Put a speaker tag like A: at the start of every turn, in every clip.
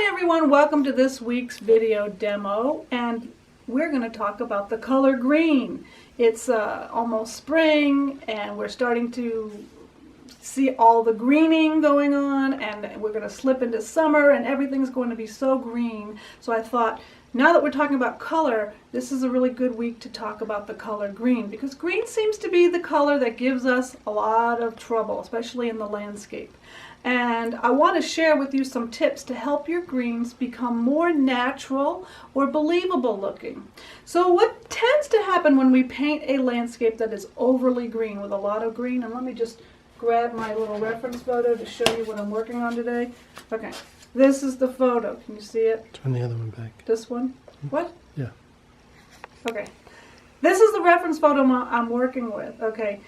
A: everyone, welcome to this week's video demo, and we're going to talk about the color green. It's almost spring and we're starting to see all the greening going on, and we're going to slip into summer and everything's going to be so green. So I thought, now that we're talking about color, this is a really good week to talk about the color green, because green seems to be the color that gives us a lot of trouble, especially in the landscape. And I want to share with you some tips to help your greens become more natural or believable looking. So what tends to happen when we paint a landscape that is overly green, with a lot of green, and let me just grab my little reference photo to show you what I'm working on today. Okay, this is the photo. Can you see it?
B: Turn the other one back.
A: This one? What?
B: Yeah.
A: Okay. This is the reference photo I'm working with. Okay.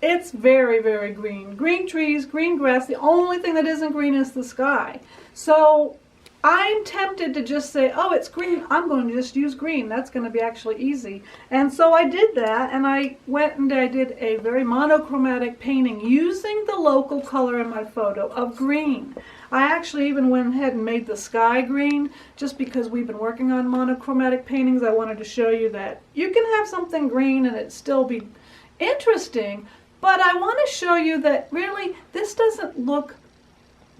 A: It's very, very green. Green trees, green grass. The only thing that isn't green is the sky. So I'm tempted to just say, oh, it's green. I'm going to just use green. That's going to be actually easy. And so I did that, and I went and I did a very monochromatic painting using the local color in my photo of green. I actually even went ahead and made the sky green, just because we've been working on monochromatic paintings. I wanted to show you that you can have something green and it still be interesting. But I want to show you that really this doesn't look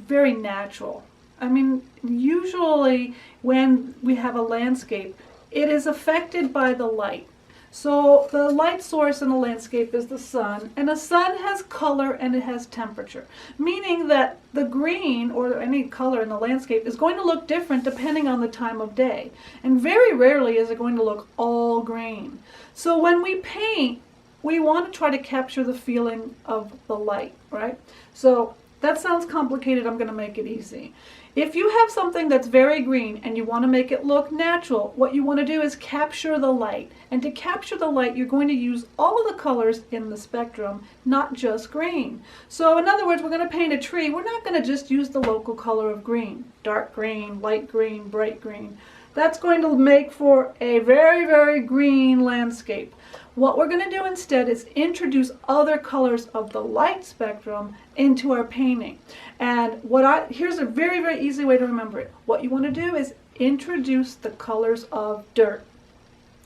A: very natural. I mean, usually when we have a landscape, it is affected by the light. So the light source in a landscape is the sun, and the sun has color and it has temperature, meaning that the green or any color in the landscape is going to look different depending on the time of day. And very rarely is it going to look all green. So when we paint, we want to try to capture the feeling of the light, right? So that sounds complicated. I'm going to make it easy. If you have something that's very green and you want to make it look natural, what you want to do is capture the light. And to capture the light, you're going to use all of the colors in the spectrum, not just green. So in other words, we're going to paint a tree. We're not going to just use the local color of green, dark green, light green, bright green. That's going to make for a very, very green landscape. What we're going to do instead is introduce other colors of the light spectrum into our painting. And here's a very, very easy way to remember it. What you want to do is introduce the colors of dirt.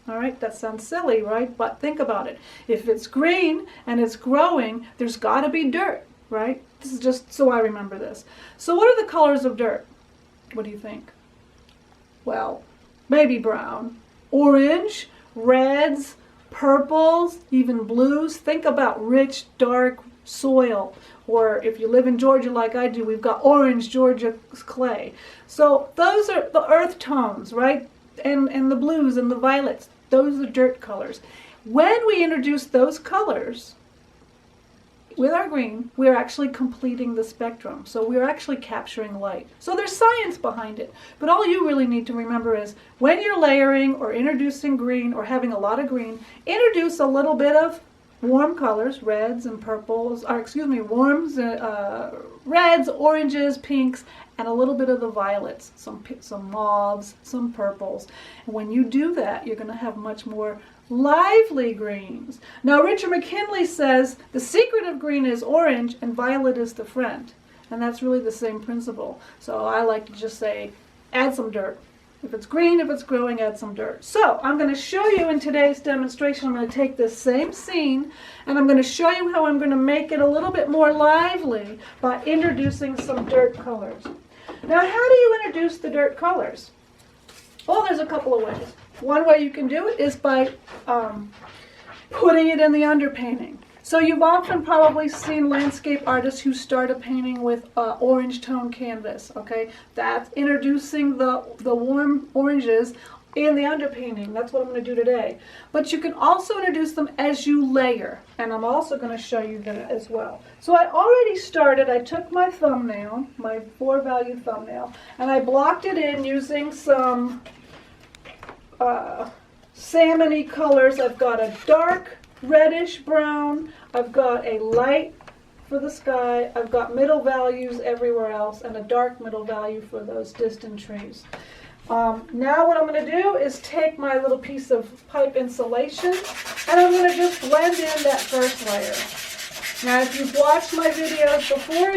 A: All right, that sounds silly, right? But think about it. If it's green and it's growing, there's got to be dirt, right? This is just so I remember this. So what are the colors of dirt? What do you think? Well, maybe brown, orange, reds, purples, even blues. Think about rich, dark soil. Or if you live in Georgia like I do, we've got orange Georgia clay. So those are the earth tones, right? And the blues and the violets. Those are dirt colors. When we introduce those colors with our green, we're actually completing the spectrum. So we're actually capturing light. So there's science behind it. But all you really need to remember is when you're layering or introducing green or having a lot of green, introduce a little bit of warm colors, reds and purples, or excuse me, reds, oranges, pinks, and a little bit of the violets, some mauves, some purples. And when you do that, you're going to have much more lively greens. Now, Richard McKinley says the secret of green is orange and violet is the friend. And that's really the same principle. So I like to just say, add some dirt. If it's green, if it's growing, add some dirt. So I'm going to show you in today's demonstration, I'm going to take this same scene and I'm going to show you how I'm going to make it a little bit more lively by introducing some dirt colors. Now, how do you introduce the dirt colors? Well, there's a couple of ways. One way you can do it is by putting it in the underpainting. So you've often probably seen landscape artists who start a painting with orange tone canvas, okay? That's introducing the warm oranges in the underpainting. That's what I'm going to do today. But you can also introduce them as you layer, and I'm also going to show you that as well. So I already started. I took my thumbnail, my 4-value thumbnail, and I blocked it in using some salmon-y colors. I've got a dark reddish brown, I've got a light for the sky, I've got middle values everywhere else, and a dark middle value for those distant trees. Now what I'm going to do is take my little piece of pipe insulation and I'm going to just blend in that first layer. Now, if you've watched my videos before,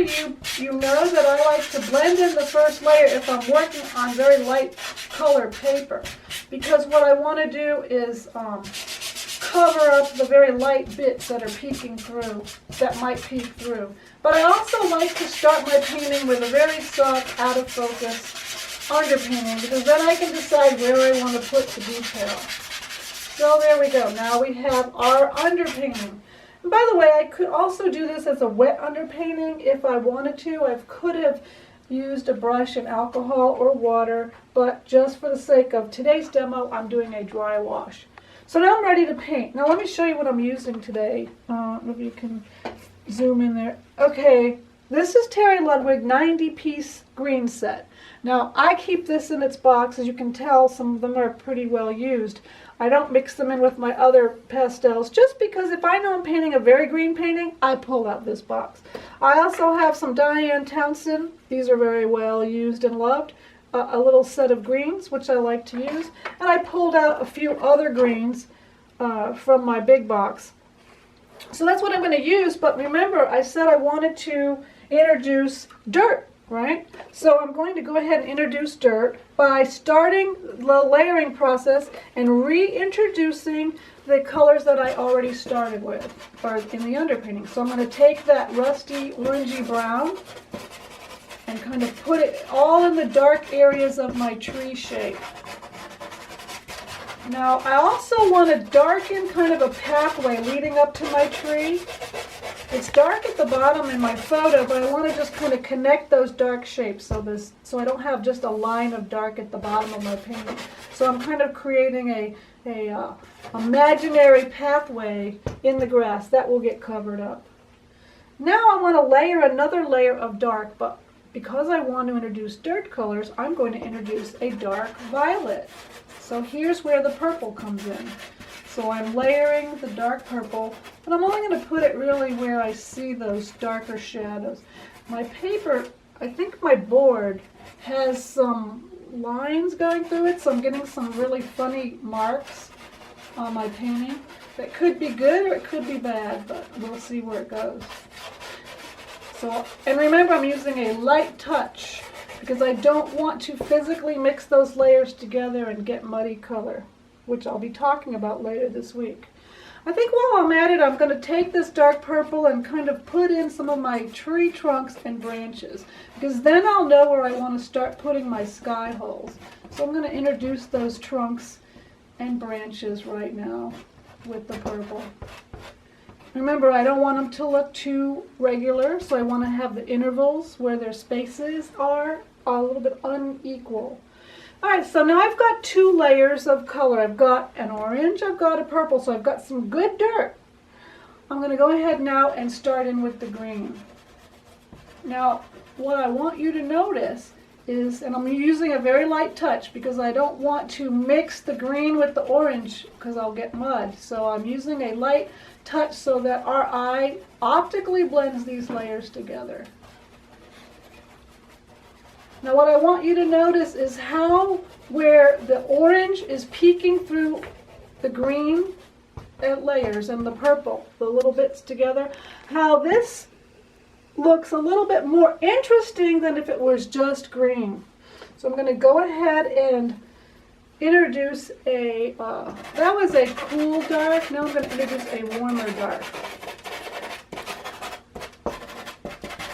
A: you know that I like to blend in the first layer if I'm working on very light color paper, because what I want to do is cover up the very light bits that are peeking through, that might peek through. But I also like to start my painting with a very soft, out of focus underpainting, because then I can decide where I want to put the detail. So there we go. Now we have our underpainting. And by the way, I could also do this as a wet underpainting if I wanted to. I could have used a brush and alcohol or water, but just for the sake of today's demo, I'm doing a dry wash. So now I'm ready to paint. Now let me show you what I'm using today. If you can zoom in there. Okay, this is Terry Ludwig 90-piece green set. Now I keep this in its box. As you can tell, some of them are pretty well used. I don't mix them in with my other pastels just because if I know I'm painting a very green painting, I pull out this box. I also have some Diane Townsend. These are very well used and loved. A little set of greens, which I like to use. And I pulled out a few other greens from my big box. So that's what I'm going to use, but remember I said I wanted to introduce dirt, right? So I'm going to go ahead and introduce dirt by starting the layering process and reintroducing the colors that I already started with, or in the underpainting. So I'm going to take that rusty orangey brown and kind of put it all in the dark areas of my tree shape. Now I also want to darken kind of a pathway leading up to my tree. It's dark at the bottom in my photo, but I want to just kind of connect those dark shapes so I don't have just a line of dark at the bottom of my painting. So I'm kind of creating a imaginary pathway in the grass that will get covered up. Now I want to layer another layer of dark, but because I want to introduce dirt colors, I'm going to introduce a dark violet. So here's where the purple comes in. So I'm layering the dark purple, and I'm only going to put it really where I see those darker shadows. My paper, I think my board has some lines going through it, so I'm getting some really funny marks on my painting. That could be good or it could be bad, but we'll see where it goes. So, and remember, I'm using a light touch because I don't want to physically mix those layers together and get muddy color, which I'll be talking about later this week. I think while I'm at it, I'm going to take this dark purple and kind of put in some of my tree trunks and branches, because then I'll know where I want to start putting my sky holes. So I'm going to introduce those trunks and branches right now with the purple. Remember, I don't want them to look too regular, so I want to have the intervals where their spaces are a little bit unequal. Alright, so now I've got two layers of color. I've got an orange, I've got a purple, so I've got some good dirt. I'm going to go ahead now and start in with the green. Now, what I want you to notice is, and I'm using a very light touch because I don't want to mix the green with the orange because I'll get mud. So I'm using a light touch so that our eye optically blends these layers together. Now what I want you to notice is how where the orange is peeking through the green layers and the purple, the little bits together, how this looks a little bit more interesting than if it was just green. So I'm going to go ahead and introduce a, that was a cool dark, now I'm going to introduce a warmer dark.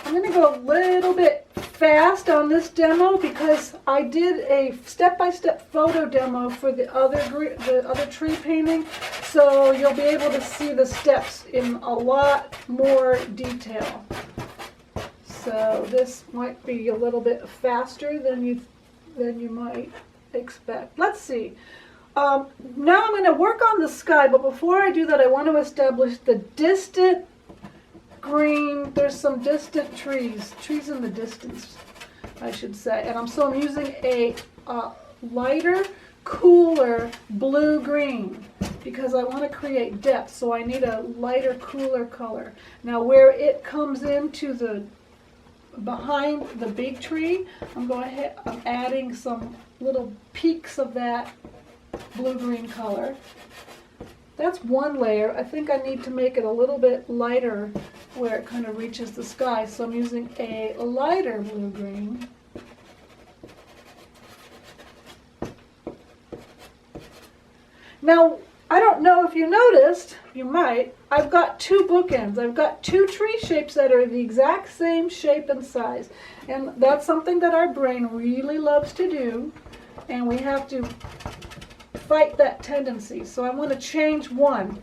A: I'm going to go a little bit fast on this demo because I did a step-by-step photo demo for the other tree painting, so you'll be able to see the steps in a lot more detail. So this might be a little bit faster than you might expect. Let's see. Now I'm going to work on the sky, but before I do that, I want to establish the distant green. There's some distant trees in the distance, I should say. And I'm using a lighter, cooler blue-green because I want to create depth. So I need a lighter, cooler color. Now where it comes into the behind the big tree, I'm adding some little peaks of that blue-green color. That's one layer. I think I need to make it a little bit lighter where it kind of reaches the sky. So I'm using a lighter blue-green. Now, I don't know if you noticed, you might, I've got two bookends. I've got two tree shapes that are the exact same shape and size. And that's something that our brain really loves to do. And we have to fight that tendency. So I want to change one.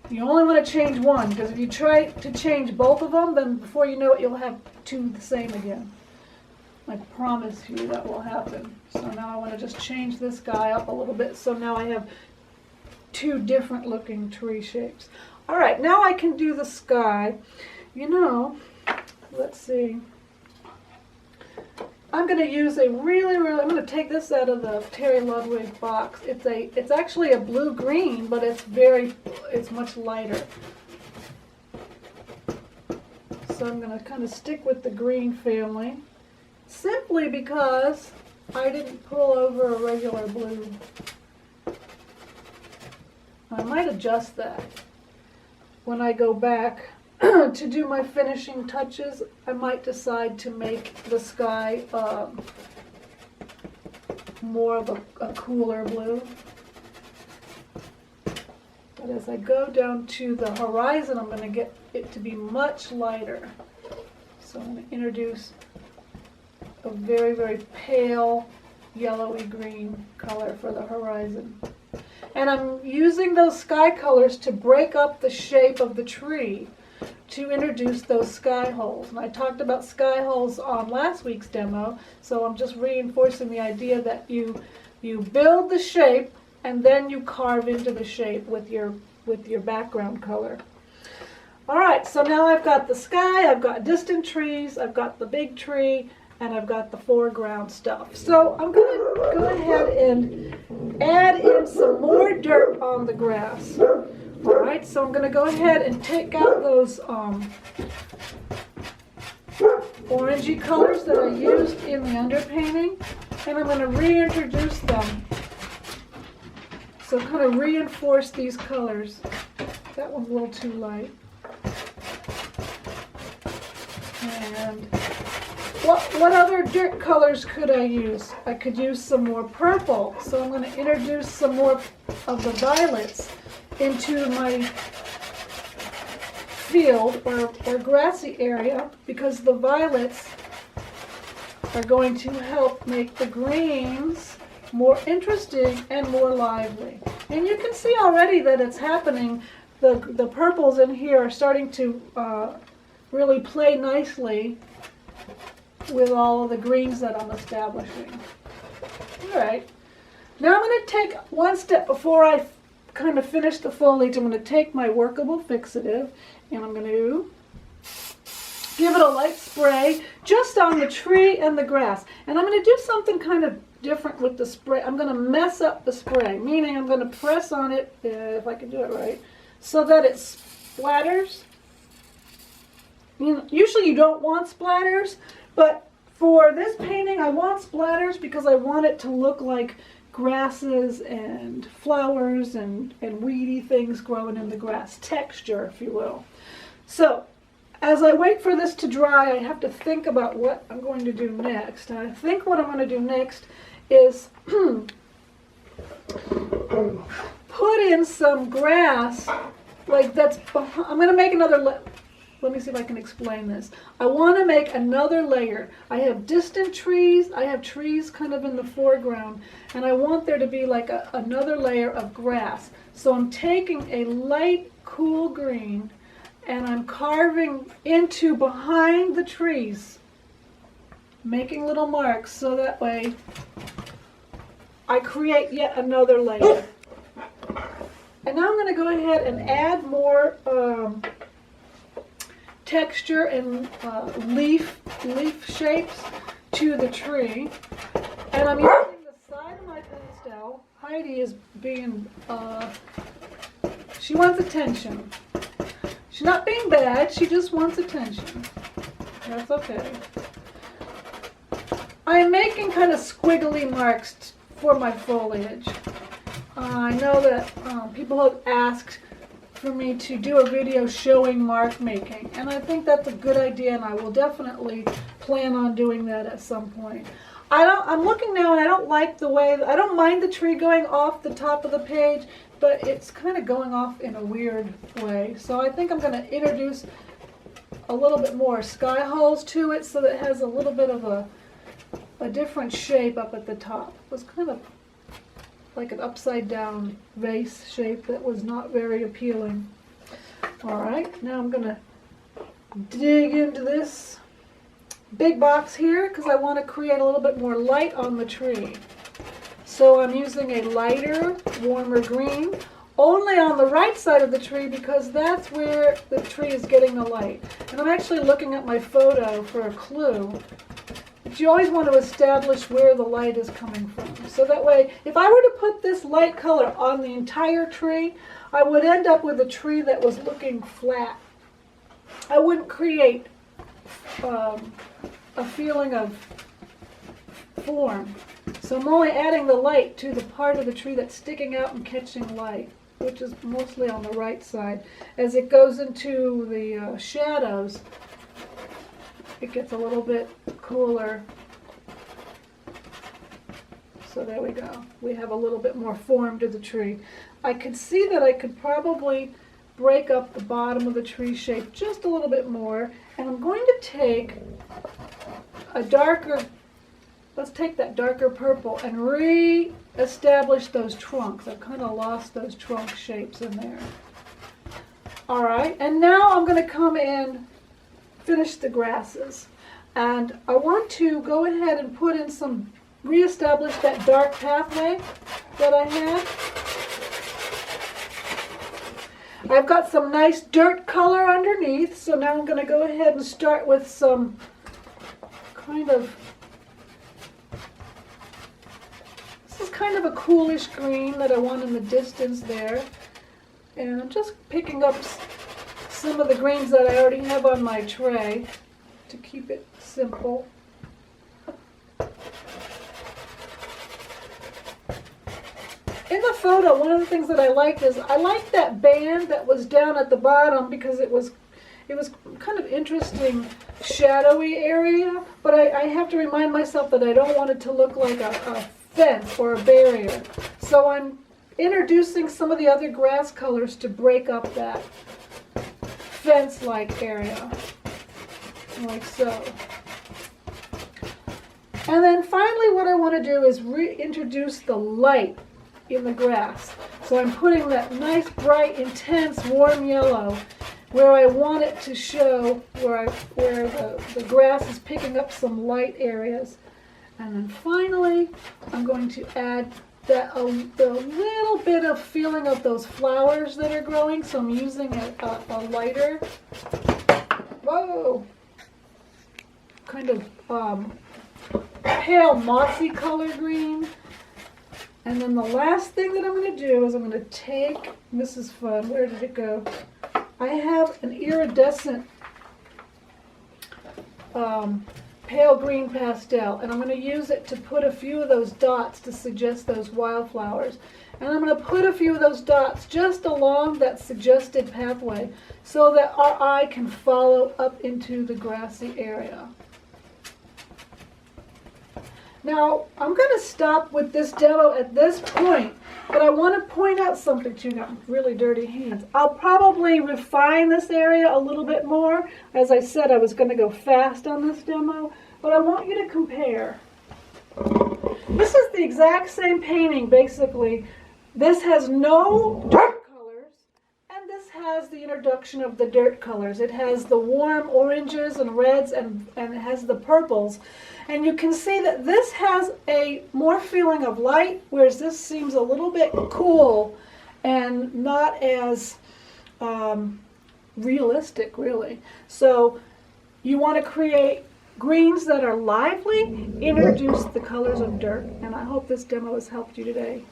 A: You only want to change one, because if you try to change both of them, then before you know it, you'll have two the same again. I promise you that will happen. So now I want to just change this guy up a little bit. So now I have two different looking tree shapes. All right, now I can do the sky. You know, let's see. I'm going to use a I'm going to take this out of the Terry Ludwig box. It's actually a blue-green, but it's much lighter. So I'm going to kind of stick with the green family, simply because I didn't pull over a regular blue. I might adjust that when I go back to do my finishing touches. I might decide to make the sky more of a cooler blue. But as I go down to the horizon, I'm going to get it to be much lighter. So I'm going to introduce a very, very pale yellowy green color for the horizon. And I'm using those sky colors to break up the shape of the tree, to introduce those sky holes. And I talked about sky holes on last week's demo, so I'm just reinforcing the idea that you build the shape and then you carve into the shape with your background color. All right, so now I've got the sky, I've got distant trees, I've got the big tree, and I've got the foreground stuff. So I'm going to go ahead and add in some more dirt on the grass. All right, so I'm going to go ahead and take out those orangey colors that I used in the underpainting, and I'm going to reintroduce them. So kind of reinforce these colors. That one's a little too light. And what other dirt colors could I use? I could use some more purple, so I'm going to introduce some more of the violets into my field or grassy area, because the violets are going to help make the greens more interesting and more lively. And you can see already that it's happening. The purples in here are starting to really play nicely with all of the greens that I'm establishing. All right. Now I'm going to take one step before I kind of finish the foliage. I'm going to take my workable fixative and I'm going to give it a light spray just on the tree and the grass. And I'm going to do something kind of different with the spray. I'm going to mess up the spray, meaning I'm going to press on it, if I can do it right, so that it splatters. You know, usually you don't want splatters, but for this painting I want splatters because I want it to look like grasses and flowers and weedy things growing in the grass. Texture, if you will. So, as I wait for this to dry, I have to think about what I'm going to do next. And I think what I'm going to do next is put in some grass, like that's behind. I'm going to make another, let me see if I can explain this. I want to make another layer. I have distant trees, I have trees kind of in the foreground, and I want there to be like another layer of grass. So I'm taking a light, cool green, and I'm carving into behind the trees, making little marks so that way I create yet another layer. And now I'm going to go ahead and add more texture and leaf shapes to the tree. And I'm using the side of my pastel. Heidi is being, she wants attention. She's not being bad, she just wants attention. That's okay. I'm making kind of squiggly marks for my foliage. I know that people have asked for me to do a video showing mark making, and I think that's a good idea, and I will definitely plan on doing that at some point. I'm looking now, and I don't like the way, I don't mind the tree going off the top of the page, but it's kind of going off in a weird way. So I think I'm going to introduce a little bit more sky holes to it so that it has a little bit of a different shape up at the top. It was kind of like an upside down vase shape that was not very appealing. Alright, now I'm going to dig into this big box here because I want to create a little bit more light on the tree. So I'm using a lighter, warmer green, only on the right side of the tree because that's where the tree is getting the light. And I'm actually looking at my photo for a clue. But you always want to establish where the light is coming from. So that way, if I were to put this light color on the entire tree, I would end up with a tree that was looking flat. I wouldn't create a feeling of form. So I'm only adding the light to the part of the tree that's sticking out and catching light, which is mostly on the right side. As it goes into the shadows, it gets a little bit cooler. So there we go. We have a little bit more form to the tree. I could see that I could probably break up the bottom of the tree shape just a little bit more, and I'm going to take a darker, let's take that darker purple and re-establish those trunks. I've kind of lost those trunk shapes in there. Alright, and now I'm going to come in, finish the grasses. And I want to go ahead and put in some, re-establish that dark pathway that I had. I've got some nice dirt color underneath, so now I'm going to go ahead and start with some kind of, this is kind of a coolish green that I want in the distance there. And I'm just picking up some of the greens that I already have on my tray to keep it simple. In the photo, one of the things that I liked is I liked that band that was down at the bottom because it was kind of interesting, shadowy area, but I have to remind myself that I don't want it to look like a fence or a barrier. So I'm introducing some of the other grass colors to break up that fence-like area, like so. And then finally what I want to do is reintroduce the light in the grass. So I'm putting that nice, bright, intense, warm yellow where I want it to show where the grass is picking up some light areas. And then finally, I'm going to add the little bit of feeling of those flowers that are growing. So I'm using a lighter, whoa, kind of pale mossy color green. And then the last thing that I'm going to do is I'm going to take, this is fun, where did it go? I have an iridescent pale green pastel, and I'm going to use it to put a few of those dots to suggest those wildflowers. And I'm going to put a few of those dots just along that suggested pathway so that our eye can follow up into the grassy area. Now, I'm going to stop with this demo at this point, but I want to point out something to you. Got really dirty hands. I'll probably refine this area a little bit more. As I said, I was going to go fast on this demo, but I want you to compare. This is the exact same painting, basically. This has no dirt colors, and this has the introduction of the dirt colors. It has the warm oranges and reds, and it has the purples. And you can see that this has a more feeling of light, whereas this seems a little bit cool and not as realistic, really. So you want to create greens that are lively, introduce the colors of dirt. And I hope this demo has helped you today.